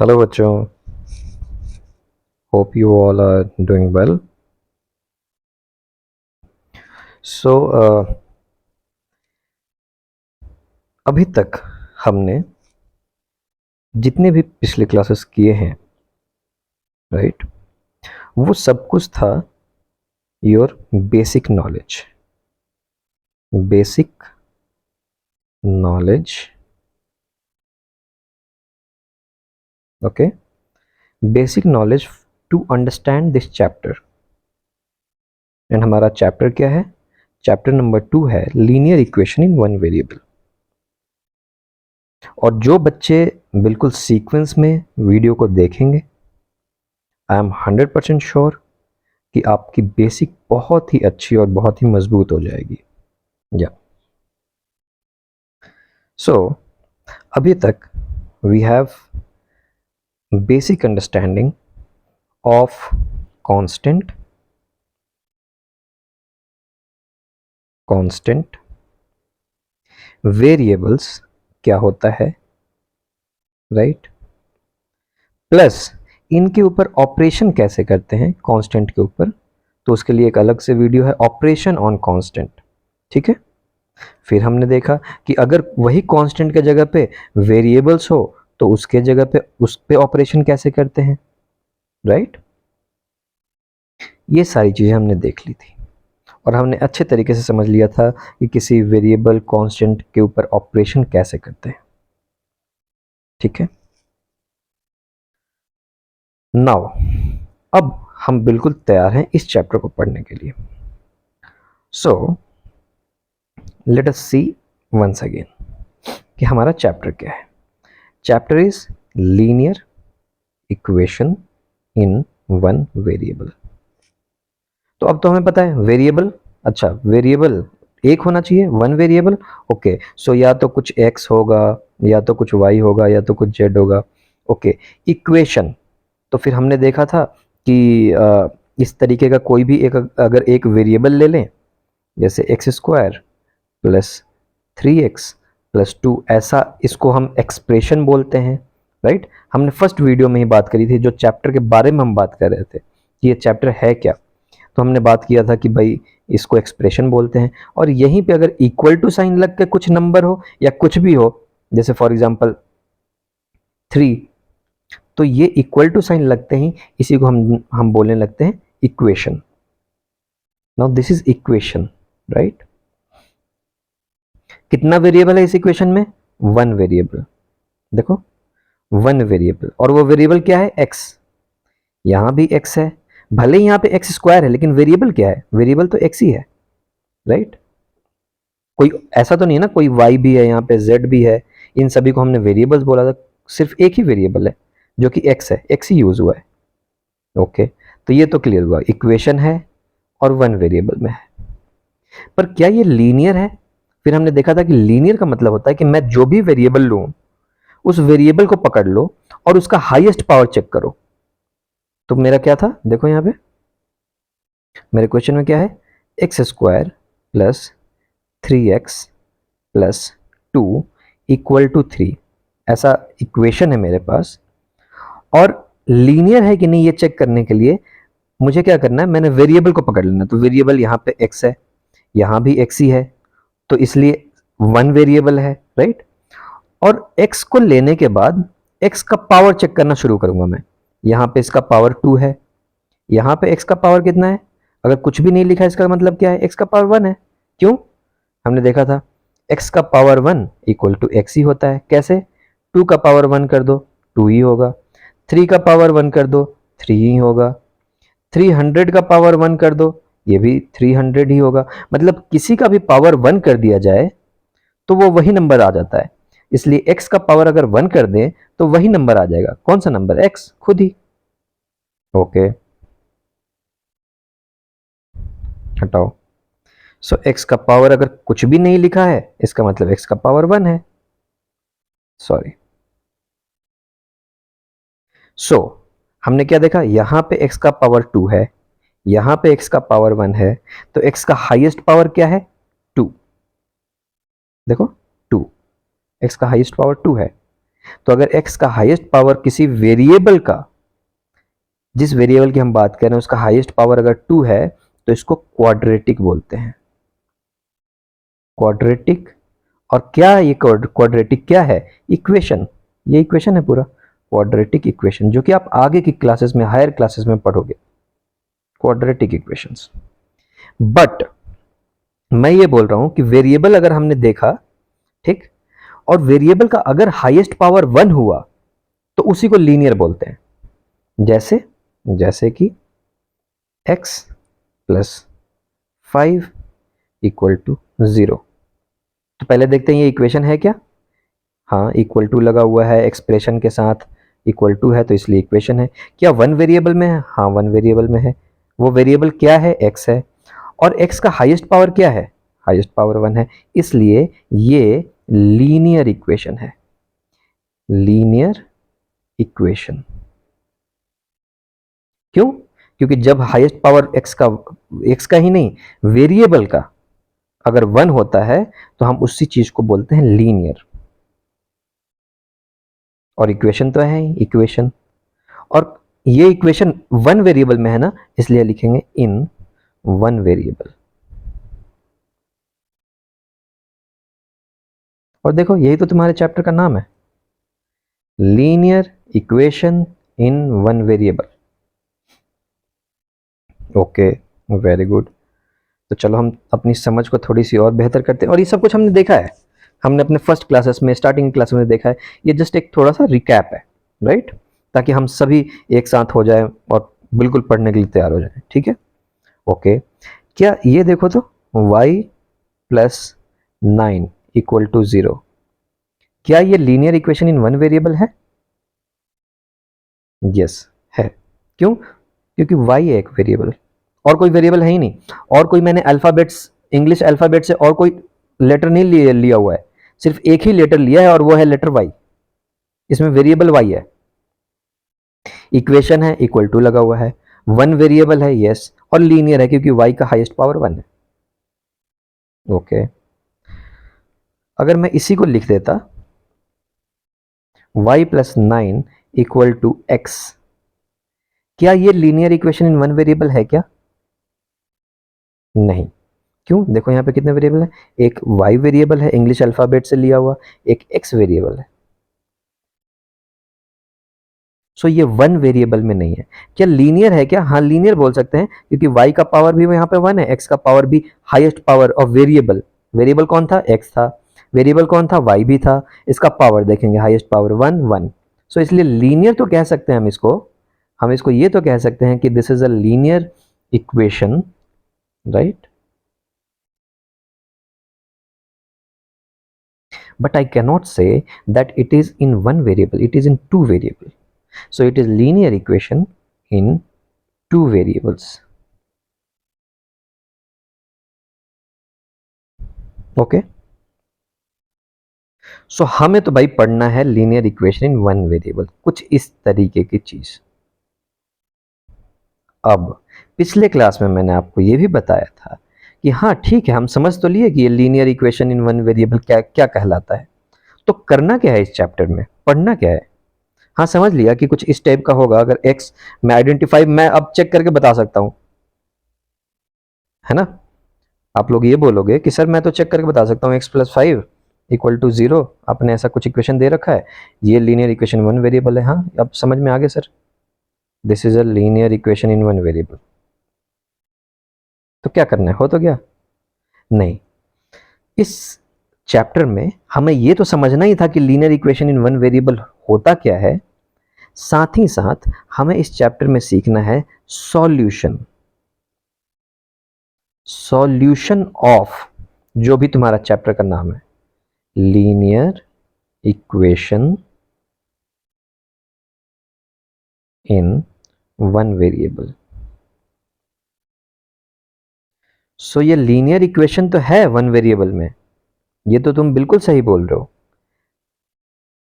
Hello बच्चों, hope you all are doing well. So अभी तक हमने जितने भी पिछले क्लासेस किए हैं, राइट, वो सब कुछ था your basic knowledge. Basic knowledge, okay, basic knowledge to understand this chapter. And हमारा चैप्टर क्या है? चैप्टर नंबर 2 है linear equation in one variable. और जो बच्चे बिल्कुल सीक्वेंस में वीडियो को देखेंगे, आई एम 100% श्योर कि आपकी बेसिक बहुत ही अच्छी और बहुत ही मजबूत हो जाएगी। या सो अभी तक we have basic understanding of constant, variables क्या होता है, राइट, प्लस इनके ऊपर ऑपरेशन कैसे करते हैं कांस्टेंट के ऊपर, तो उसके लिए एक अलग से वीडियो है, ऑपरेशन ऑन कांस्टेंट। ठीक है। फिर हमने देखा कि अगर वही कांस्टेंट के जगह पे वेरिएबल्स हो तो उसके जगह पे उस पे ऑपरेशन कैसे करते हैं, राइट। ये सारी चीज़ें हमने देख ली थी और हमने अच्छे तरीके से समझ लिया था कि किसी वेरिएबल कांस्टेंट के ऊपर ऑपरेशन कैसे करते हैं। ठीक है। नाउ अब हम बिल्कुल तैयार हैं इस चैप्टर को पढ़ने के लिए। So let us see once again कि हमारा चैप्टर क्या है। Chapter is linear equation in one variable. तो अब तो हमें पता है वेरिएबल, अच्छा वेरिएबल एक होना चाहिए, वन वेरिएबल। ओके, सो या तो कुछ x होगा, या तो कुछ y होगा, या तो कुछ z होगा। ओके, इक्वेशन, तो फिर हमने देखा था कि इस तरीके का कोई भी एक, अगर एक वेरिएबल ले लें जैसे x square plus 3x plus 2, ऐसा इसको हम एक्सप्रेशन बोलते हैं, राइट। हमने फर्स्ट वीडियो में ही बात करी थी, जो चैप्टर के बारे में हम बात कर रहे थे कि ये चैप्टर है क्या, तो हमने बात किया था कि भाई इसको एक्सप्रेशन बोलते हैं। और यहीं पे अगर इक्वल टू साइन लग के कुछ नंबर हो या कुछ भी हो, जैसे फॉर एग्जांपल 3, तो ये इक्वल टू साइन लगते ही इसी को हम बोलने लगते हैं equation. Now this is equation, right. कितना वेरिएबल है इस इक्वेशन में? One variable. देखो, वन वेरिएबल, और वो वेरिएबल क्या है? एक्स। यहां भी एक्स है, भले ही यहां पे एक्स स्क्वायर है, लेकिन वेरिएबल क्या है? वेरिएबल तो एक्स ही है, राइट। कोई ऐसा तो नहीं है ना, कोई y भी है, यहाँ पे z भी है, इन सभी को हमने वेरिएबल्स बोला था। सिर्फ एक ही वेरिएबल है जो कि x है, x ही यूज हुआ है। ओके, तो ये तो क्लियर हुआ, इक्वेशन है और वन वेरिएबल में है। पर क्या ये लीनियर है? फिर हमने देखा था कि लीनियर का मतलब होता है कि मैं जो भी वेरिएबल लूं, उस वेरिएबल को पकड़ लो और उसका हाईएस्ट पावर चेक करो। तो मेरा क्या था, देखो यहाँ पे मेरे क्वेश्चन में क्या है, x square plus 3x plus 2 equal to 3, ऐसा इक्वेशन है मेरे पास। और लीनियर है कि नहीं ये चेक करने के लिए मुझे क्या करना है, मैंने वेरिएबल को पकड़ लेना। तो वेरिएबल यहाँ पे x है, यहाँ भी x ही है, तो इसलिए वन वेरिएबल है, राइट। और x को लेने के बाद x का पावर चेक करना शुरू करूंगा मैं। यहाँ पे इसका पावर 2 है, यहाँ पे x का पावर कितना है? अगर कुछ भी नहीं लिखा है इसका मतलब क्या है? x का पावर 1 है। क्यों? हमने देखा था x का पावर 1 इक्वल टू x ही होता है। कैसे? 2 का पावर 1 कर दो 2 ही होगा, 3 का पावर 1 कर दो 3 ही होगा, 300 का पावर 1 कर दो ये भी 300 ही होगा। मतलब किसी का भी पावर 1 कर दिया जाए तो वो वही नंबर आ जाता है। इसलिए x का पावर अगर 1 कर दें तो वही नंबर आ जाएगा। कौन सा नंबर? x खुद ही। ओके, हटाओ। सो x का पावर अगर कुछ भी नहीं लिखा है इसका मतलब x का पावर 1 है। सॉरी। सो हमने क्या देखा, यहां पे x का पावर 2 है, यहां पे x का पावर 1 है, तो x का हाईएस्ट पावर क्या है? 2। देखो 2, x का हाईएस्ट पावर 2 है। तो अगर x का हाईएस्ट पावर किसी वेरिएबल का, जिस वेरिएबल की हम बात कर रहे हैं उसका हाईएस्ट पावर अगर 2 है तो इसको क्वाड्रेटिक बोलते हैं, क्वाड्रेटिक। और क्या ये क्वाड्रेटिक क्या है? इक्वेशन। ये इक्वेशन है पूरा, क्वाड्रेटिक इक्वेशन, जो कि आप आगे की क्लासेस में, हायर क्लासेस में पढ़ोगे, क्वाड्रेटिक इक्वेशंस। बट मैं ये बोल रहा हूं कि वेरिएबल अगर हमने देखा, ठीक, और वेरिएबल का अगर हाईएस्ट पावर 1 हुआ तो उसी को लीनियर बोलते हैं। जैसे कि x प्लस 5 इक्वल टू 0। तो पहले देखते हैं ये इक्वेशन है क्या? हाँ, इक्वल टू लगा हुआ है एक्सप्रेशन के साथ, इक्वल टू है तो इसलिए इक्वेशन है। क्या 1 वेरिएबल में है? हाँ, 1 वेरिएबल में है। वो वेरिएबल क्या है? x है। और x का हाईएस्ट पावर क्या है? हाईएस्ट पावर 1 है, इसलिए ये लीनियर इक्वेशन है, लीनियर इक्वेशन। क्यों? क्योंकि जब हाईएस्ट पावर x का ही नहीं, वेरिएबल का अगर 1 होता है तो हम उसी चीज को बोलते हैं लीनियर। और इक्वेशन तो है ही, इक्वेशन। और ये इक्वेशन 1 वेरिएबल में है ना, इसलिए लिखेंगे इन 1 वेरिएबल। और देखो, यही तो तुम्हारे चैप्टर का नाम है, लीनियर इक्वेशन इन 1 वेरिएबल। Okay, very good. तो चलो हम अपनी समझ को थोड़ी सी और बेहतर करते हैं। और ये सब कुछ हमने देखा है, हमने अपने फर्स्ट क्लासेस में, स्टार्टिंग क्लास में देखा है। ये जस्ट एक थोड़ा सा रिकैप है, राइट, ताकि हम सभी एक साथ हो जाएं और बिल्कुल पढ़ने के लिए तैयार हो जाएं। ठीक है, ओके। क्या ये देखो तो y प्लस 9 इक्वल टू 0, क्या ये लीनियर इक्वेशन इन 1 वेरिएबल है? यस है। क्यों? क्योंकि y है एक वेरिएबल, और कोई वेरिएबल है ही नहीं। और कोई मैंने अल्फाबेट्स, इंग्लिश अल्फाबेट से और कोई लेटर नहीं लिया हुआ है, सिर्फ एक ही लेटर लिया है और वो है लेटर y। इसमें वेरिएबल y है, इक्वेशन है, इक्वल टू लगा हुआ है, 1 वेरिएबल है, यस, और लीनियर है क्योंकि y का हाईएस्ट पावर 1 है। ओके, अगर मैं इसी को लिख देता y plus 9 equal to x, क्या ये लीनियर इक्वेशन इन 1 वेरिएबल है क्या? नहीं। क्यों? देखो यहाँ पे कितने वेरिएबल है, एक y वेरिएबल है इंग्लिश अल्फाबेट से लिया हुआ, एक x वेरिएबल है। सो ये 1 वेरिएबल में नहीं है। क्या लीनियर है क्या? हाँ, लीनियर बोल सकते हैं क्योंकि y का पावर भी यहाँ पे 1 है, x का पावर भी, highest power of variable, variable कौन था? x था, वेरिएबल कौन था? y भी था, इसका पावर देखेंगे, हाईएस्ट पावर 1 1। सो इसलिए लीनियर तो कह सकते हैं हम इसको ये तो कह सकते हैं कि this is a linear equation, right. But I cannot say that it is in 1 variable, it is in 2 variable. So it is linear equation in 2 variables. Okay, so हमें तो भाई पढ़ना है linear equation in 1 variable, कुछ इस तरीके की चीज। अब पिछले क्लास में मैंने आपको ये भी बताया था कि हाँ ठीक है, हम समझ तो लिए कि ये लीनियर इक्वेशन इन 1 वेरिएबल क्या क्या कहलाता है। तो करना क्या है इस चैप्टर में, पढ़ना क्या है? हाँ, समझ लिया कि कुछ इस टाइप का होगा। अगर x मैं आइडेंटिफाई, मैं अब चेक करके बता सकता हूँ, है ना। आप लोग ये बोलोगे कि सर मैं तो चेक करके बता सकता हूँ x प्लस 5 इक्वल टू 0, आपने ऐसा कुछ इक्वेशन दे रखा है, ये लीनियर इक्वेशन 1 वेरिएबल है। हाँ, अब समझ में आ गया sir, this is a linear equation in 1 variable. तो क्या करना है, हो तो गया? नहीं, इस चैप्टर में हमें ये तो समझना ही था कि लीनियर इक्वेशन इन 1 वेरिएबल होता क्या है, साथ ही साथ हमें इस चैप्टर में सीखना है सॉल्यूशन, सॉल्यूशन ऑफ, जो भी तुम्हारा चैप्टर का नाम है, लीनियर इक्वेशन इन 1 वेरिएबल। सो ये लीनियर इक्वेशन तो है 1 वेरिएबल में, ये तो तुम बिल्कुल सही बोल रहे हो,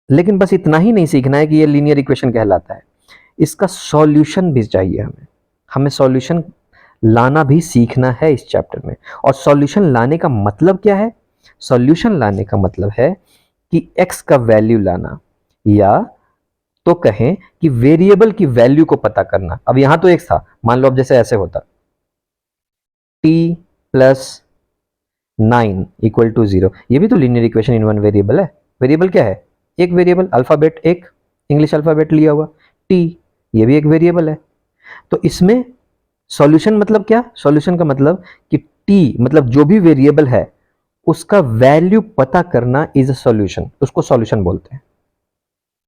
लेकिन बस इतना ही नहीं सीखना है कि ये लीनियर इक्वेशन कहलाता है, इसका सॉल्यूशन भी चाहिए हमें। हमें सॉल्यूशन लाना भी सीखना है इस चैप्टर में। और सॉल्यूशन लाने का मतलब क्या है? सॉल्यूशन लाने का मतलब है कि x का वैल्यू लाना, या तो कहें कि वेरिएबल की वैल्यू को पता करना। अब यहां तो x था, मान लो अब जैसे ऐसे होता t प्लस 9 इक्वल टू 0, ये भी तो linear equation in one variable है। वेरिएबल क्या है? एक वेरिएबल, अल्फाबेट, एक इंग्लिश अल्फाबेट लिया हुआ t, ये भी एक वेरिएबल है। तो इसमें सॉल्यूशन मतलब क्या? सॉल्यूशन का मतलब कि t मतलब जो भी वेरिएबल है उसका वैल्यू पता करना इज अ सॉल्यूशन, उसको सॉल्यूशन बोलते हैं,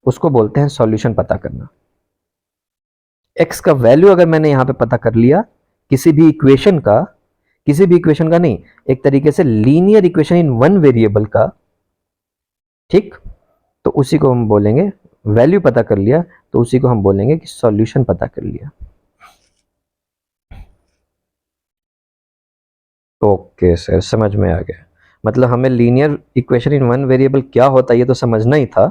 उसको बोलते हैं सॉल्यूशन पता करना। x का वैल्यू अगर मैंने यहां पे पता कर लिया किसी भी इक्वेशन का, किसी भी इक्वेशन का नहीं, एक तरीके से linear equation in one variable का, ठीक, तो उसी को हम बोलेंगे, वैल्यू पता कर लिया तो उसी को हम बोलेंगे कि सॉल्यूशन पता कर लिया। ओके सर, समझ में आ गया। मतलब हमें linear equation in one variable क्या होता है ये तो समझना ही था,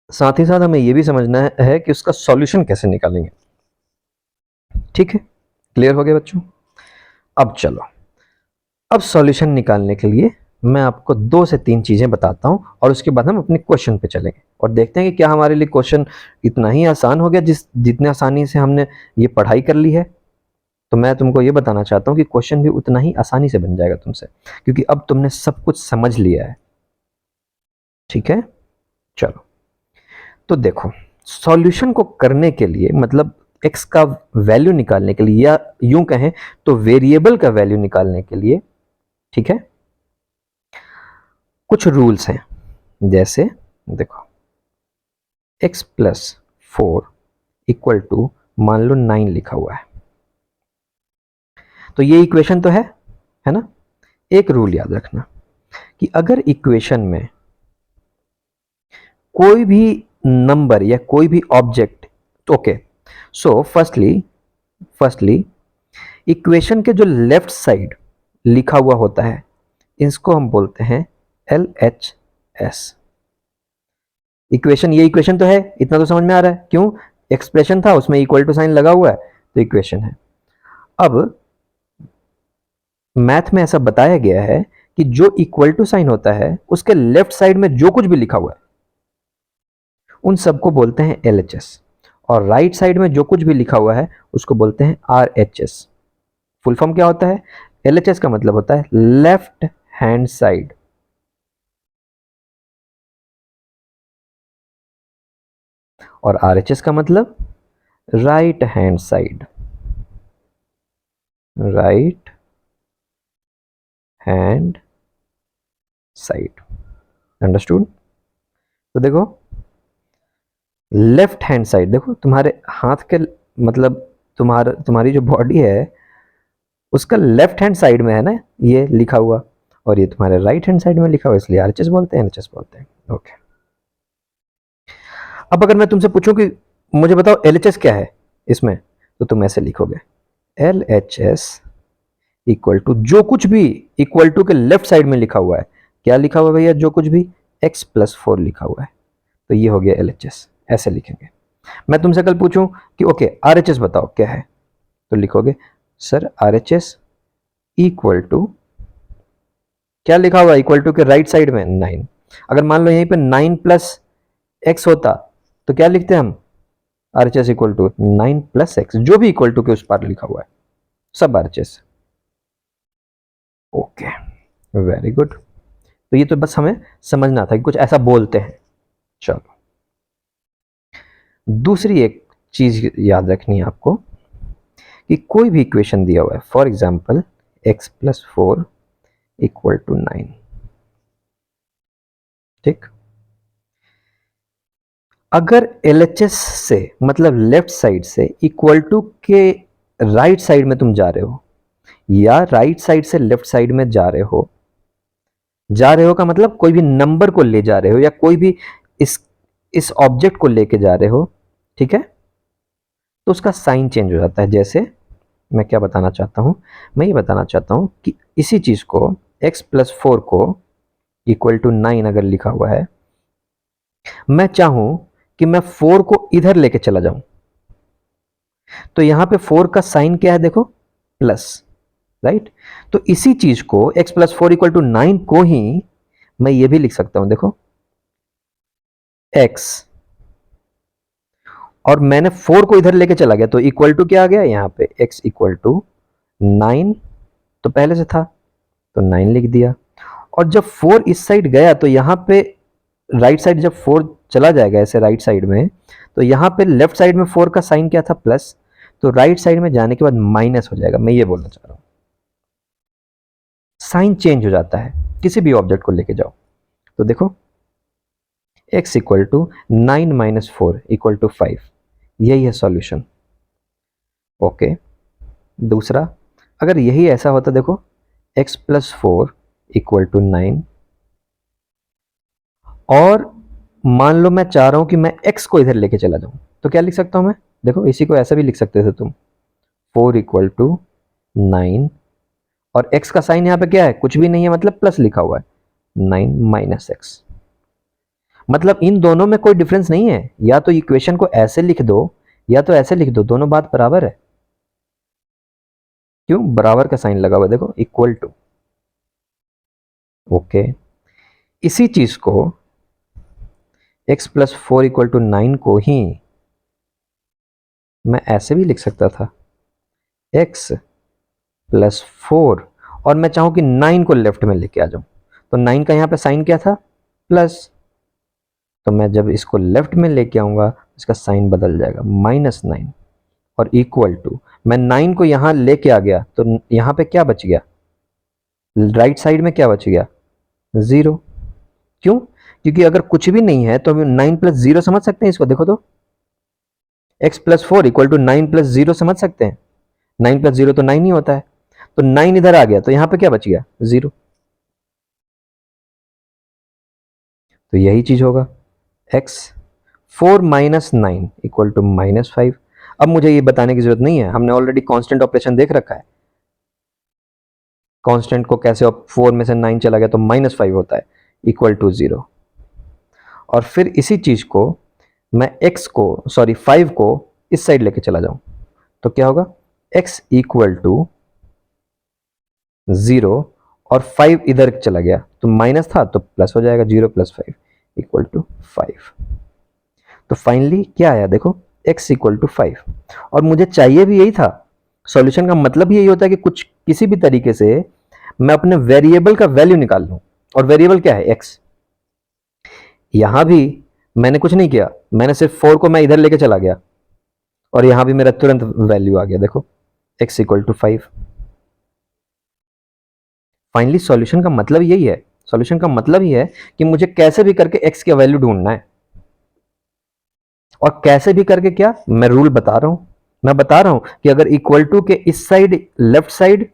साथ ही साथ हमें ये भी समझना है कि उसका सॉल्यूशन कैसे निकालेंगे। ठीक है, क्लियर हो गया बच्चों? अब चलो, अब सॉल्यूशन निकालने के लिए मैं आपको 2 से 3 चीजें बताता हूं और उसके बाद हम अपने क्वेश्चन पे चलेंगे और देखते हैं कि क्या हमारे लिए क्वेश्चन इतना ही आसान हो गया जितने आसानी से हमने ये पढ़ाई कर ली है। तो मैं तुमको ये बताना चाहता हूँ कि क्वेश्चन भी उतना ही आसानी से बन जाएगा तुमसे, क्योंकि अब तुमने सब कुछ समझ लिया है। ठीक है, चलो तो देखो, सॉल्यूशन को करने के लिए मतलब x का वैल्यू निकालने के लिए, या यूं कहें तो वेरिएबल का वैल्यू निकालने के लिए, ठीक है, कुछ रूल्स हैं। जैसे देखो, x प्लस 4 इक्वल टू मान लो 9 लिखा हुआ है, तो ये इक्वेशन तो है ना। एक रूल याद रखना कि अगर इक्वेशन में कोई भी नंबर या कोई भी object, okay, so firstly equation के जो लेफ्ट साइड लिखा हुआ होता है इसको हम बोलते हैं LHS। इक्वेशन, ये इक्वेशन तो है, इतना तो समझ में आ रहा है, क्यों? एक्सप्रेशन था उसमें इक्वल टू साइन लगा हुआ है तो इक्वेशन है। अब मैथ में ऐसा बताया गया है कि जो इक्वल टू साइन होता है उसके लेफ्ट साइड में जो कुछ भी लिखा हुआ है उन सबको बोलते हैं LHS, और राइट साइड में जो कुछ भी लिखा हुआ है उसको बोलते हैं RHS। फुल फॉर्म क्या होता है? LHS का मतलब होता है लेफ्ट हैंड साइड, और RHS का मतलब right hand side, right hand side. Understood? तो देखो, लेफ्ट हैंड साइड, देखो तुम्हारे हाथ के मतलब तुम्हारी जो बॉडी है उसका लेफ्ट हैंड साइड में है ना ये लिखा हुआ, और ये तुम्हारे राइट हैंड साइड में लिखा हुआ, इसलिए RHS बोलते हैं, LHS बोलते हैं। ओके, अब अगर मैं तुमसे पूछूं कि मुझे बताओ LHS क्या है इसमें, तो तुम ऐसे लिखोगे LHS इक्वल टू जो कुछ भी इक्वल टू के लेफ्ट साइड में लिखा हुआ है, क्या लिखा हुआ है भैया? जो कुछ भी x प्लस 4 लिखा हुआ है, तो ये हो गया LHS, ऐसे लिखेंगे। मैं तुमसे कल पूछूं कि ओके RHS बताओ क्या है, तो लिखोगे सर RHS इक्वल टू, क्या लिखा हुआ है इक्वल टू के राइट साइड में? 9। अगर मान लो यहीं पे 9 प्लस x होता तो क्या लिखते हैं हम? RHS equal to 9 plus x, जो भी इक्वल टू के उस पर लिखा हुआ है सब RHS। Okay, very good. तो ये तो बस हमें समझना था कि कुछ ऐसा बोलते हैं। चलो, दूसरी एक चीज याद रखनी है आपको कि कोई भी इक्वेशन दिया हुआ है, for example x plus 4 equal to 9, ठीक, अगर LHS से मतलब लेफ्ट साइड से इक्वल टू के राइट साइड में तुम जा रहे हो, या राइट साइड से लेफ्ट साइड में जा रहे हो का मतलब कोई भी नंबर को ले जा रहे हो या कोई भी इस ऑब्जेक्ट को लेके जा रहे हो, ठीक है, तो उसका साइन चेंज हो जाता है। जैसे मैं क्या बताना चाहता हूं, मैं ये बताना चाहता हूं कि इसी चीज को x प्लस 4 को इक्वल टू 9 अगर लिखा हुआ है, मैं चाहूं कि मैं 4 को इधर लेके चला जाऊं, तो यहां पे 4 का साइन क्या है? देखो, प्लस, राइट। तो इसी चीज को x प्लस 4 इक्वल टू 9 को ही मैं ये भी लिख सकता हूं, देखो x और मैंने 4 को इधर लेके चला गया तो इक्वल टू क्या आ गया यहाँ पे x इक्वल टू 9, तो पहले से था तो 9 लिख दिया। और जब 4 इस साइड गया तो यहाँ पे राइट साइड जब 4 चला जाएगा ऐसे राइट साइड में, तो यहाँ पे लेफ्ट साइड में 4 का साइन क्या था प्लस, तो राइट साइड में जाने के बाद माइनस हो जाएगा। मैं ये बोलना चाह रहा हूँ साइन चेंज हो जाता है किसी भी ऑब्जेक्ट को लेके जाओ। तो देखो x equal to 9 minus 4 equal to 5, यही है सॉल्यूशन। ओके, दूसरा अगर यही ऐसा होता, देखो x प्लस 4 इक्वल टू 9, और मान लो मैं चाह रहा हूं कि मैं x को इधर लेके चला जाऊं, तो क्या लिख सकता हूं मैं, देखो इसी को ऐसा भी लिख सकते थे तुम, 4 इक्वल टू 9 और x का साइन यहां पे क्या है, कुछ भी नहीं है, मतलब प्लस लिखा हुआ है, 9 माइनस एक्स। मतलब इन दोनों में कोई डिफरेंस नहीं है, या तो इक्वेशन को ऐसे लिख दो या तो ऐसे लिख दो, दोनों बात बराबर है। क्यों, बराबर का साइन लगा हुआ, देखो इक्वल टू। ओके, इसी चीज को x प्लस 4 इक्वल टू 9 को ही मैं ऐसे भी लिख सकता था, x प्लस 4, और मैं चाहूं कि 9 को लेफ्ट में लेके आ जाऊं, तो 9 का यहां पे साइन क्या था, प्लस, तो मैं जब इसको लेफ्ट में लेके आऊंगा इसका साइन बदल जाएगा, -9 और इक्वल टू, मैं 9 को यहां लेके आ गया तो यहां पे क्या बच गया, राइट साइड में क्या बच गया, 0। क्यों, क्योंकि अगर कुछ भी नहीं है तो हम 9 प्लस 0 समझ सकते हैं इसको, देखो तो x plus 4 equal to 9 plus 0 समझ सकते हैं, 9 प्लस 0 तो 9 ही होता है, तो 9 इधर आ गया तो यहां पे क्या बच गया, 0। तो यही चीज होगा, x 4 माइनस 9 इक्वल टू -5। अब मुझे ये बताने की जरूरत नहीं है, हमने ऑलरेडी कांस्टेंट ऑपरेशन देख रखा है, कांस्टेंट को कैसे 4 में से 9 चला गया तो -5 होता है, इक्वल टू 0। और फिर इसी चीज को मैं x को, सॉरी 5 को इस साइड लेके चला जाऊं तो क्या होगा, x इक्वल टू 0 और 5 इधर चला गया तो माइनस था तो प्लस हो जाएगा, 0 प्लस 5 इक्वल टू 5। तो फाइनली क्या आया, देखो x इक्वल टू 5, और मुझे चाहिए भी यही था। सॉल्यूशन का मतलब यही होता है कि कुछ किसी भी तरीके से मैं अपने वेरिएबल का वैल्यू निकाल लूं, और वेरिएबल क्या है, x। यहां भी मैंने कुछ नहीं किया, मैंने सिर्फ 4 को मैं इधर लेके चला गया और यहां भी मेरा तुरंत वैल्यू आ गया, देखो x equal to 5। Finally solution का मतलब यही है, सॉल्यूशन का मतलब ही है कि मुझे कैसे भी करके x की वैल्यू ढूंढना है, और कैसे भी करके क्या, मैं रूल बता रहा हूं, मैं बता रहा हूं कि अगर इक्वल टू के इस side left side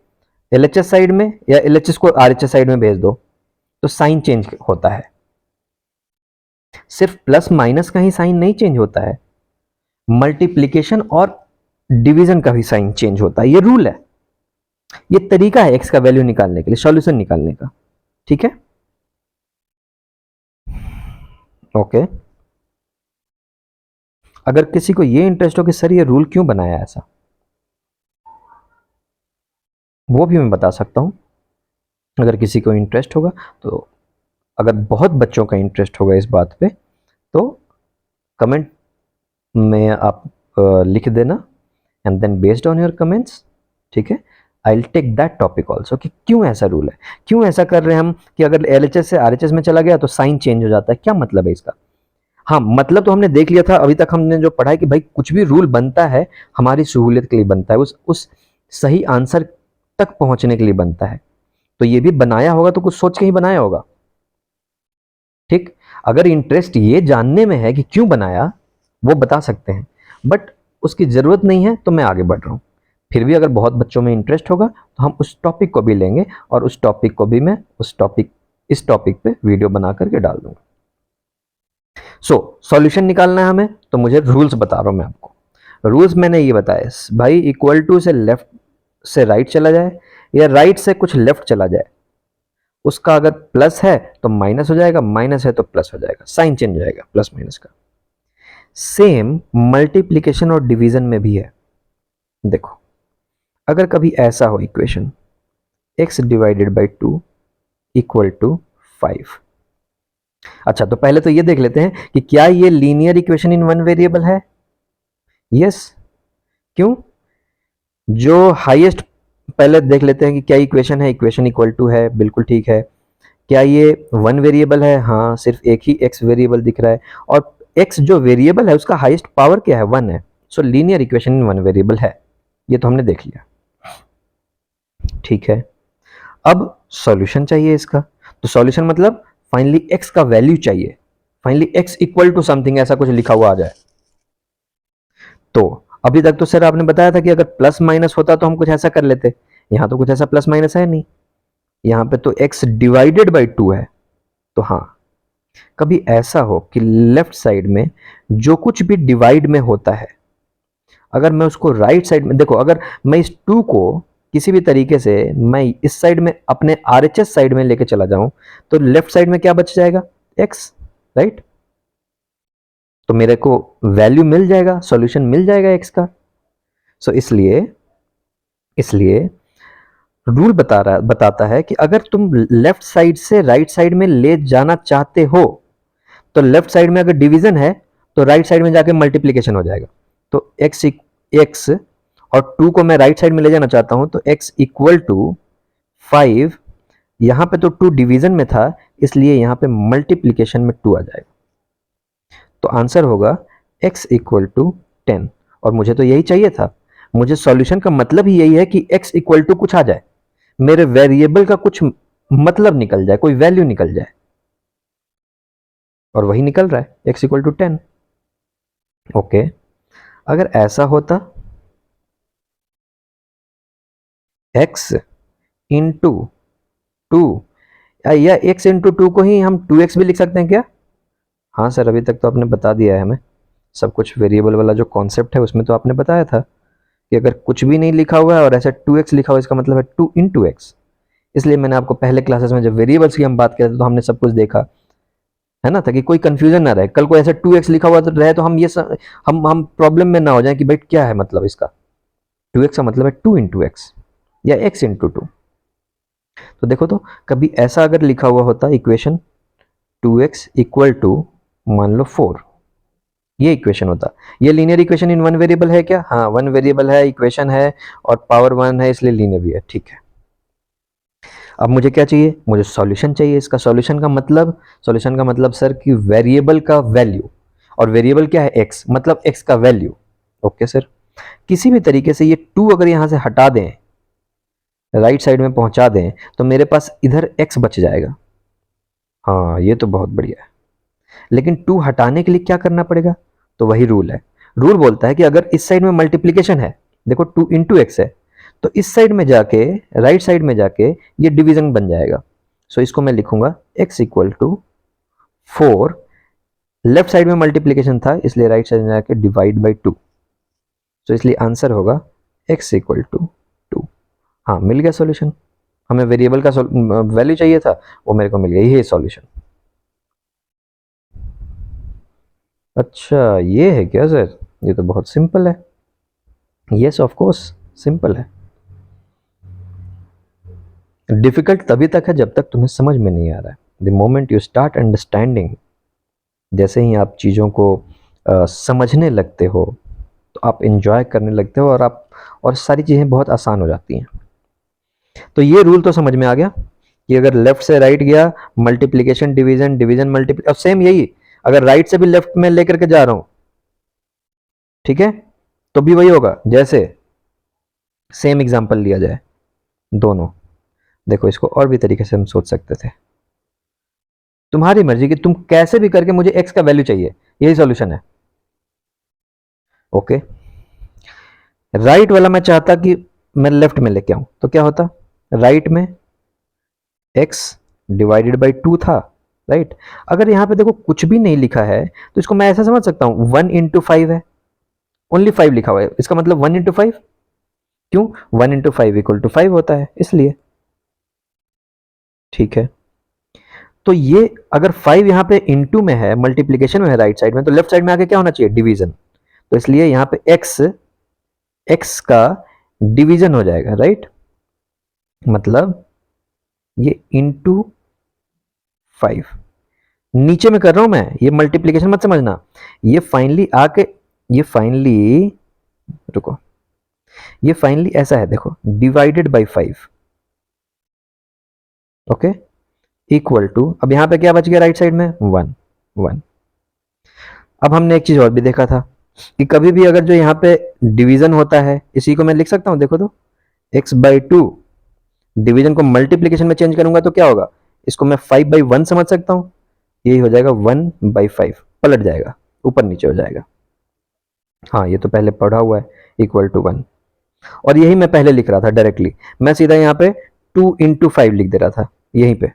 LHS side में या एलएचएस को आरएचएस साइड में भेज दो तो साइन चेंज होता है। सिर्फ प्लस माइनस का ही साइन नहीं चेंज होता है, मल्टीप्लीकेशन और डिवीजन का भी साइन चेंज होता है। ये रूल है, ये तरीका है एक्स का वैल्यू निकालने के लिए, सॉल्यूशन निकालने का। ठीक है, ओके। अगर किसी को ये इंटरेस्ट हो कि सर ये रूल क्यों बनाया ऐसा, वो भी मैं बता सकता हूं, अगर किसी को इंटरेस्ट होगा तो। अगर बहुत बच्चों का इंटरेस्ट होगा इस बात पे तो कमेंट में आप लिख देना, and then based on your comments, ठीक है, I will take that topic also कि क्यों ऐसा रूल है, क्यों ऐसा कर रहे हैं हम कि अगर एलएचएस से आरएचएस में चला गया तो साइन चेंज हो जाता है, क्या मतलब है इसका। हाँ, मतलब तो हमने देख लिया था, अभी तक हमने जो पढ़ा है कि भाई कुछ भी रूल बनता है हमारी सहूलियत के लिए बनता है, उस सही आंसर तक पहुंचने के लिए बनता है। तो ये भी बनाया होगा तो कुछ सोच के ही बनाया होगा, ठीक। अगर इंटरेस्ट ये जानने में है कि क्यों बनाया, वो बता सकते हैं, बट उसकी जरूरत नहीं है तो मैं आगे बढ़ रहा हूँ। फिर भी अगर बहुत बच्चों में इंटरेस्ट होगा तो हम उस टॉपिक को भी लेंगे, और उस टॉपिक को भी मैं इस टॉपिक पे वीडियो बना करके डाल दूंगा। सॉल्यूशन निकालना है हमें, तो मुझे रूल्स बता रहा हूं मैं आपको। रूल्स मैंने ये बताया भाई, इक्वल टू से लेफ्ट से राइट चला जाए या राइट से कुछ लेफ्ट चला जाए, उसका अगर प्लस है तो माइनस हो जाएगा, माइनस है तो प्लस हो जाएगा, साइन चेंज हो जाएगा प्लस माइनस का। सेम मल्टीप्लीकेशन और डिवीजन में भी है। देखो अगर कभी ऐसा हो equation, x divided by 2 equal to 5, अच्छा, तो पहले तो ये देख लेते हैं कि क्या ये linear equation in one variable है। यस। क्यों? जो हाईएस्ट, पहले देख लेते हैं कि क्या इक्वेशन है। इक्वेशन इक्वल टू है, बिल्कुल ठीक है। क्या ये वन वेरिएबल है? हाँ, सिर्फ एक ही एक्स वेरिएबल दिख रहा है, और एक्स जो वेरिएबल है उसका हाईएस्ट पावर क्या है? वन है। सो linear equation in one variable है। ये तो हमने देख लिया, ठीक है। अब सॉल्यूशन चाहिए इसका। तो सॉल्यूशन मतलब फाइनली एक्स का वैल्यू चाहिए। Finally x equal to something, ऐसा कुछ लिखा हुआ आ जाए। तो अभी तक तो सर आपने बताया था कि अगर प्लस माइनस होता तो हम कुछ ऐसा कर लेते। यहां तो कुछ ऐसा प्लस माइनस है नहीं, यहां पे तो x डिवाइडेड बाई 2 है। तो हाँ, कभी ऐसा हो कि लेफ्ट साइड में जो कुछ भी डिवाइड में होता है, अगर मैं उसको राइट साइड में, देखो अगर मैं इस 2 को किसी भी तरीके से मैं इस साइड में अपने RHS साइड में लेके चला जाऊं, तो लेफ्ट साइड में क्या बच जाएगा? x, right. तो मेरे को वैल्यू मिल जाएगा, सॉल्यूशन मिल जाएगा x का। सो इसलिए इसलिए रूल बताता है कि अगर तुम लेफ्ट साइड से राइट साइड में ले जाना चाहते हो, तो लेफ्ट साइड में अगर डिवीजन है तो राइट साइड में जाके मल्टीप्लीकेशन हो जाएगा। तो x और 2 को मैं राइट साइड में ले जाना चाहता हूं, तो x इक्वल टू 5। यहां पे तो 2 डिवीजन में था, इसलिए यहां पे मल्टीप्लीकेशन में 2 आ जाएगा। तो आंसर होगा x इक्वल टू 10। और मुझे तो यही चाहिए था। मुझे सॉल्यूशन का मतलब ही यही है कि x इक्वल टू कुछ आ जाए, मेरे वेरिएबल का कुछ मतलब निकल जाए, कोई वैल्यू निकल जाए, और वही निकल रहा है, x इक्वल टू 10। ओके, अगर ऐसा होता, x इंटू 2, या x इंटू 2 को ही हम 2x भी लिख सकते हैं क्या? हाँ सर, अभी तक तो आपने बता दिया है हमें सब कुछ। वेरिएबल वाला जो कॉन्सेप्ट है उसमें तो आपने बताया था कि अगर कुछ भी नहीं लिखा हुआ है और ऐसा 2x लिखा हुआ है, इसका मतलब है 2 इंटू एक्स। इसलिए मैंने आपको पहले क्लासेस में जब वेरिएबल्स की हम बात करते थे तो हमने सब कुछ देखा है ना, ताकि कोई कंफ्यूजन ना रहे। कल को ऐसे 2x लिखा हुआ तो रहे तो हम हम प्रॉब्लम में ना हो जाए कि भाई क्या है मतलब इसका। 2x का मतलब है 2 इंटू एक्स या x इंटू 2। तो देखो, तो कभी ऐसा अगर लिखा हुआ होता इक्वेशन 2x इक्वल टू मान लो 4, ये इक्वेशन होता। ये linear equation in one variable है क्या? हाँ, वन वेरिएबल है, इक्वेशन है और पावर 1 है, इसलिए लीनियर भी है, ठीक है। अब मुझे क्या चाहिए? मुझे सॉल्यूशन चाहिए इसका। सॉल्यूशन का मतलब सर कि वेरिएबल का वैल्यू, और वेरिएबल क्या है? x, मतलब x का वैल्यू। ओके सर, किसी भी तरीके से ये 2 अगर यहां से हटा दें, राइट साइड में पहुंचा दें, तो मेरे पास इधर x बच जाएगा। हाँ, ये तो बहुत बढ़िया है। लेकिन 2 हटाने के लिए क्या करना पड़ेगा? तो वही रूल है। रूल बोलता है कि अगर इस साइड में मल्टीप्लीकेशन है, देखो 2 इंटू एक्स है, तो इस साइड में जाके, राइट साइड में जाके ये डिवीजन बन जाएगा। सो इसको मैं लिखूंगा x equal to 4। Left side में मल्टीप्लीकेशन था, इसलिए राइट साइड में जाके डिवाइड बाई 2। सो इसलिए आंसर होगा x इक्वल टू 2। हाँ, मिल गया सॉल्यूशन। हमें वेरिएबल का वैल्यू चाहिए था, वो मेरे को मिल गया, ये सॉल्यूशन। अच्छा, ये है क्या सर? ये तो बहुत सिंपल है। यस ऑफ कोर्स, सिंपल है। डिफिकल्ट तभी तक है जब तक तुम्हें समझ में नहीं आ रहा है। The moment you start understanding, जैसे ही आप चीज़ों को समझने लगते हो, तो आप इंजॉय करने लगते हो, और सारी चीज़ें बहुत आसान हो जाती हैं। तो ये रूल तो समझ में आ गया कि अगर लेफ्ट से राइट गया, मल्टीप्लीकेशन डिवीजन, डिवीजन मल्टीप्ली, अब सेम यही अगर राइट से भी लेफ्ट में लेकर के जा रहा हूं, ठीक है, तो भी वही होगा। जैसे सेम एग्जांपल लिया जाए, दोनों देखो, इसको और भी तरीके से हम सोच सकते थे। तुम्हारी मर्जी कि तुम कैसे भी करके मुझे x का वैल्यू चाहिए, यही सॉल्यूशन है। ओके, राइट वाला मैं चाहता कि मैं लेफ्ट में लेके आऊं, तो क्या होता? राइट में x डिवाइडेड बाई 2 था, राइट। अगर यहां पे देखो कुछ भी नहीं लिखा है, तो इसको मैं ऐसा समझ सकता हूं 1 इंटू 5 है, ओनली 5 लिखा हुआ है, इसका मतलब 1 इंटू 5। क्यों? 1 इंटू 5 इक्वल टू 5 होता है, इसलिए। ठीक है, तो ये अगर 5 यहाँ पे इंटू में है, मल्टीप्लीकेशन में है राइट साइड में, तो लेफ्ट साइड में आके क्या होना चाहिए? डिवीजन। तो इसलिए यहाँ पे x का डिवीजन हो जाएगा, राइट। मतलब ये इंटू 5, नीचे में कर रहा हूं मैं, ये मल्टीप्लीकेशन मत समझना। ये फाइनली आके, ये फाइनली, रुको, ये फाइनली ऐसा है, देखो, divided by 5, okay, equal to, अब यहां पे क्या बच गया राइट साइड में, 1 1। अब हमने एक चीज और भी देखा था कि कभी भी अगर जो यहाँ पे डिवीजन होता है, इसी को मैं लिख सकता हूँ, देखो तो, x/2, डिवीजन को मल्टीप्लीकेशन में चेंज करूंगा तो क्या होगा, इसको मैं 5/1 समझ सकता हूँ, यही हो जाएगा 1/5, पलट जाएगा, ऊपर नीचे हो जाएगा। हाँ, ये तो पहले पढ़ा हुआ है, इक्वल टू 1, और यही मैं पहले लिख रहा था डायरेक्टली, मैं सीधा यहाँ पे 2 × 5 लिख दे रहा था यहीं पे,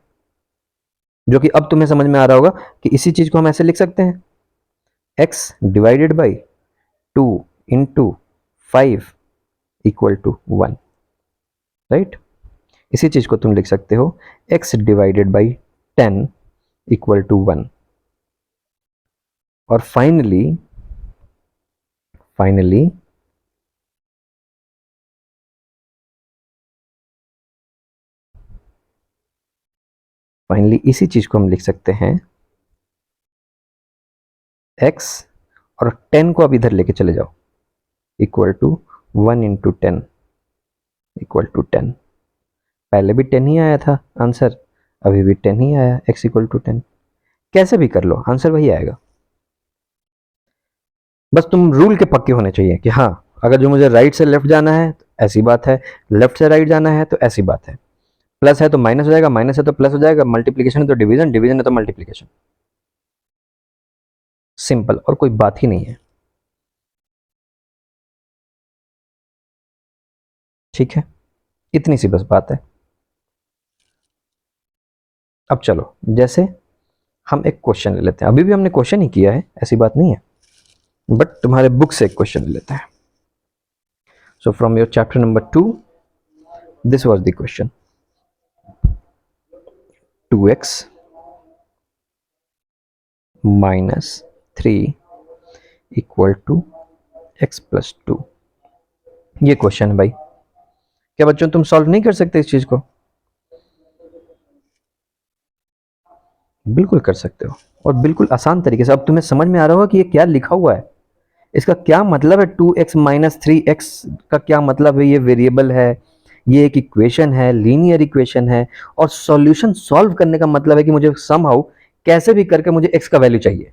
जो कि अब तुम्हें समझ में आ रहा होगा कि इसी चीज को हम ऐसे लिख सकते हैं, x divided by 2 × 5 equal to 1, right. इसी चीज को तुम लिख सकते हो x divided by 10 equal to 1, और फाइनली फाइनली फाइनली इसी चीज को हम लिख सकते हैं, x और 10 को अब इधर लेके चले जाओ, इक्वल टू 1 × 10 इक्वल टू 10। पहले भी 10 ही आया था आंसर, अभी भी 10 ही आया, x इक्वल टू 10। कैसे भी कर लो आंसर वही आएगा, बस तुम रूल के पक्के होने चाहिए कि हाँ, अगर जो मुझे राइट से लेफ्ट जाना है तो ऐसी बात है, लेफ्ट से राइट जाना है तो ऐसी बात है, प्लस है तो माइनस हो जाएगा, माइनस है तो प्लस हो जाएगा, मल्टीप्लीकेशन है तो डिवीजन, डिवीजन है तो मल्टीप्लीकेशन, सिंपल, और कोई बात ही नहीं है, ठीक है, इतनी सी बस बात है। अब चलो, जैसे हम एक क्वेश्चन ले लेते हैं, अभी भी हमने क्वेश्चन ही किया है, ऐसी बात नहीं है, बट तुम्हारे बुक से एक क्वेश्चन ले लेते हैं। So from your chapter number 2, this was the question, 2x minus 3 equal to x+2। ये क्वेश्चन है भाई, क्या बच्चों तुम सॉल्व नहीं कर सकते इस चीज को? बिल्कुल कर सकते हो, और बिल्कुल आसान तरीके से। अब तुम्हें समझ में आ रहा होगा कि ये क्या लिखा हुआ है, इसका क्या मतलब है, 2x माइनस 3x का क्या मतलब है, ये वेरिएबल है, ये एक इक्वेशन है, लीनियर इक्वेशन है, और सॉल्यूशन सॉल्व करने का मतलब है कि मुझे समहाउ कैसे भी करके मुझे x का वैल्यू चाहिए,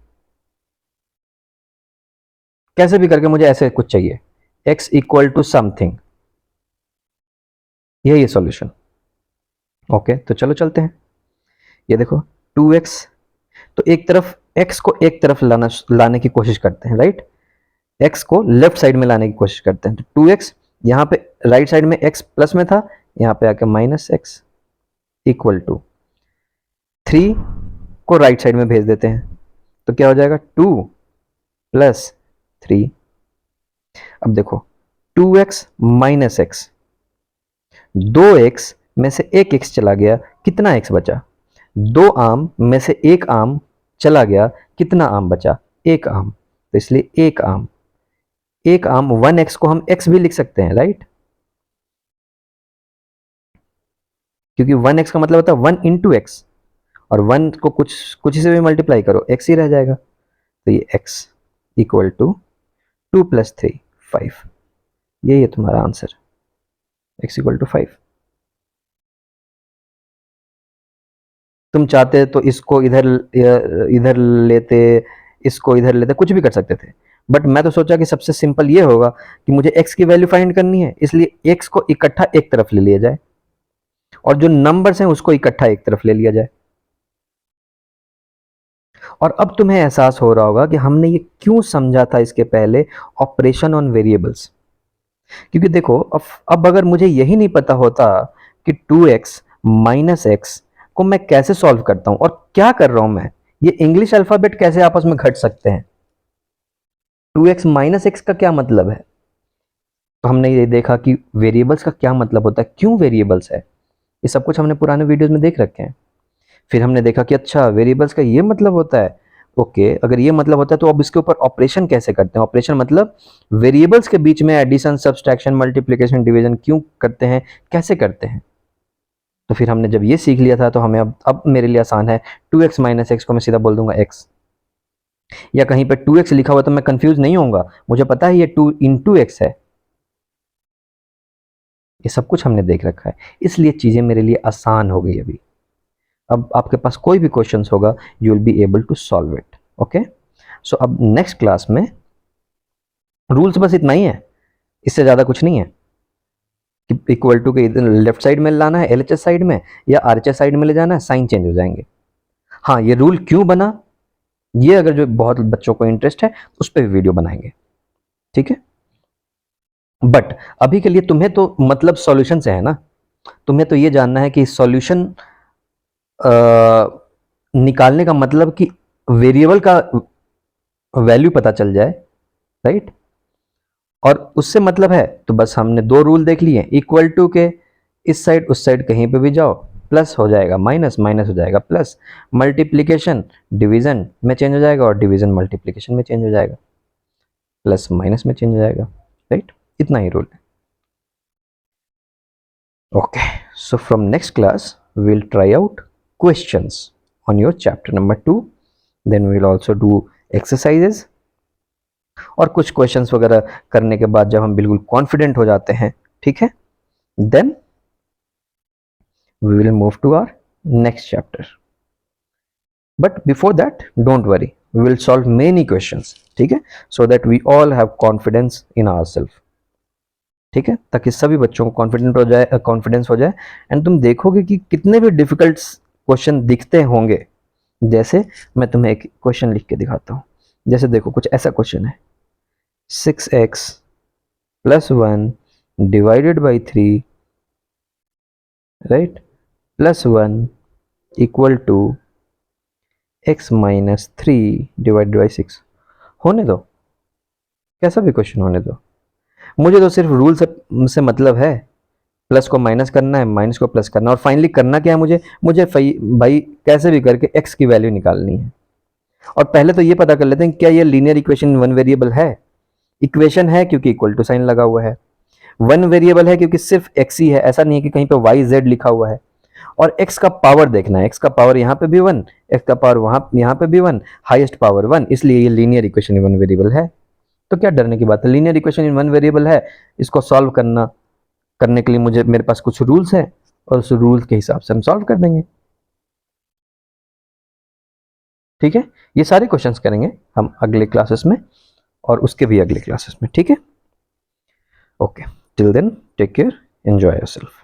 कैसे भी करके मुझे ऐसे कुछ चाहिए, x इक्वल टू समथिंग, यही है सॉल्यूशन। ओके, तो चलो चलते हैं। ये देखो 2x, तो एक तरफ x को एक तरफ लाने की कोशिश करते हैं, राइट, x को लेफ्ट साइड में लाने की कोशिश करते हैं, तो 2x यहाँ पे राइट साइड में x प्लस में था, यहाँ पे आके -x इक्वल टू 3 को राइट साइड में भेज देते हैं, तो क्या हो जाएगा 2 + 3। अब देखो 2x - x, 2x में से एक x चला गया, कितना x बचा, 2 आम में से एक आम चला गया, कितना आम बचा, एक आम, तो इसलिए एक आम, एक आम 1x को हम x भी लिख सकते हैं, राइट, क्योंकि 1x का मतलब होता है 1 × x, और 1 को कुछ से भी मल्टीप्लाई करो x ही रह जाएगा, तो ये x इक्वल टू 2 + 3 5, यही है तुम्हारा आंसर, x इक्वल टू 5। तुम चाहते तो इसको इधर लेते, इसको इधर लेते, कुछ भी कर सकते थे, बट मैं तो सोचा कि सबसे सिंपल ये होगा कि मुझे x की वैल्यू फाइंड करनी है, इसलिए x को इकट्ठा एक तरफ ले लिया जाए, और जो नंबर्स हैं उसको इकट्ठा एक तरफ ले लिया जाए। और अब तुम्हें एहसास हो रहा होगा कि हमने ये क्यों समझा था इसके पहले, ऑपरेशन ऑन वेरिएबल्स, क्योंकि देखो अब अगर मुझे यही नहीं पता होता कि 2x - x को मैं कैसे सॉल्व करता हूं और क्या कर रहा हूं मैं, ये इंग्लिश अल्फाबेट कैसे आपस में घट सकते हैं, 2x - x का क्या मतलब है, तो हमने ये देखा कि वेरिएबल्स का क्या मतलब होता है, क्यों वेरिएबल्स है, ये सब कुछ हमने पुराने वीडियोस में देख रखे हैं। फिर हमने देखा कि अच्छा, वेरिएबल्स का ये मतलब होता है, ओके, अगर ये मतलब होता है तो अब इसके ऊपर ऑपरेशन कैसे करते हैं, ऑपरेशन मतलब वेरिएबल्स के बीच में एडिशन, सब्सट्रैक्शन, मल्टीप्लिकेशन, डिवीजन क्यों करते हैं, कैसे करते हैं। तो फिर हमने जब ये सीख लिया था तो हमें अब मेरे लिए आसान है, 2x माइनस एक्स को मैं सीधा बोल दूंगा x, या कहीं पे 2x लिखा हुआ तो मैं कंफ्यूज नहीं होऊंगा, मुझे पता है ये 2 इंटू एक्स है। ये सब कुछ हमने देख रखा है, इसलिए चीजें मेरे लिए आसान हो गई अभी। अब आपके पास कोई भी क्वेश्चन होगा, you will be able to solve it. Okay, so अब नेक्स्ट क्लास में रूल्स बस इतना ही है, इससे ज्यादा कुछ नहीं है कि इक्वल टू के इधर लेफ्ट साइड में लाना है एलएचएस साइड में या आरएचएस साइड में ले जाना है, साइन चेंज हो जाएंगे। हाँ, ये रूल क्यों बना, ये अगर जो बहुत बच्चों को इंटरेस्ट है उस पर भी वीडियो बनाएंगे, ठीक है। बट अभी के लिए तुम्हें तो मतलब सॉल्यूशन से है ना, तुम्हें तो ये जानना है कि सॉल्यूशन निकालने का मतलब कि वेरिएबल का वैल्यू पता चल जाए, राइट। और उससे मतलब है तो बस हमने दो रूल देख लिए, इक्वल टू के इस साइड उस साइड कहीं पे भी जाओ, प्लस हो जाएगा माइनस, माइनस हो जाएगा प्लस, मल्टीप्लीकेशन डिवीजन में चेंज हो जाएगा और डिवीजन मल्टीप्लीकेशन में चेंज हो जाएगा, प्लस माइनस में चेंज हो जाएगा, राइट। इतना ही रूल है। Okay, so from next class we'll try out questions on your chapter number 2, then we'll also do exercises, और कुछ क्वेश्चंस वगैरह करने के बाद जब हम बिल्कुल कॉन्फिडेंट हो जाते हैं, ठीक है, then we will move to our next chapter. But before that, don't worry, we will solve many questions, ठीक है, so that we all have confidence in ourselves, ठीक है, ताकि सभी बच्चों को कॉन्फिडेंट हो जाए, कॉन्फिडेंस हो जाए। एंड तुम देखोगे कि कितने भी डिफिकल्ट क्वेश्चन दिखते होंगे, जैसे मैं तुम्हें एक क्वेश्चन लिख के दिखाता हूँ। जैसे देखो कुछ ऐसा क्वेश्चन है, 6x plus 1 divided by 3, right, plus 1 equal to x minus 3 divided by 6। होने दो, कैसा भी क्वेश्चन होने दो, मुझे तो सिर्फ रूल से मतलब है, प्लस को माइनस करना है, माइनस को प्लस करना है, और फाइनली करना क्या है मुझे भाई कैसे भी करके x की वैल्यू निकालनी है। और पहले तो ये पता कर लेते हैं क्या ये लीनियर इक्वेशन वन वेरिएबल है। इक्वेशन है क्योंकि इक्वल टू साइन लगा हुआ है, वन वेरिएबल है क्योंकि सिर्फ x ही है, ऐसा नहीं है कि कहीं पे y z लिखा हुआ है। और x का पावर देखना है, x का पावर यहाँ पे भी 1, x का पावर वहाँ यहाँ पे भी 1, हाईएस्ट पावर 1, इसलिए ये linear equation in one variable है। तो क्या डरने की बात है, linear equation in one variable है, इसको सॉल्व करने के लिए मेरे पास कुछ रूल्स है, और उस रूल के हिसाब से हम सॉल्व कर देंगे, ठीक है। ये सारे क्वेश्चंस करेंगे हम अगले क्लासेस में और उसके भी अगले क्लासेस में, ठीक है। Okay, till then take care, enjoy yourself.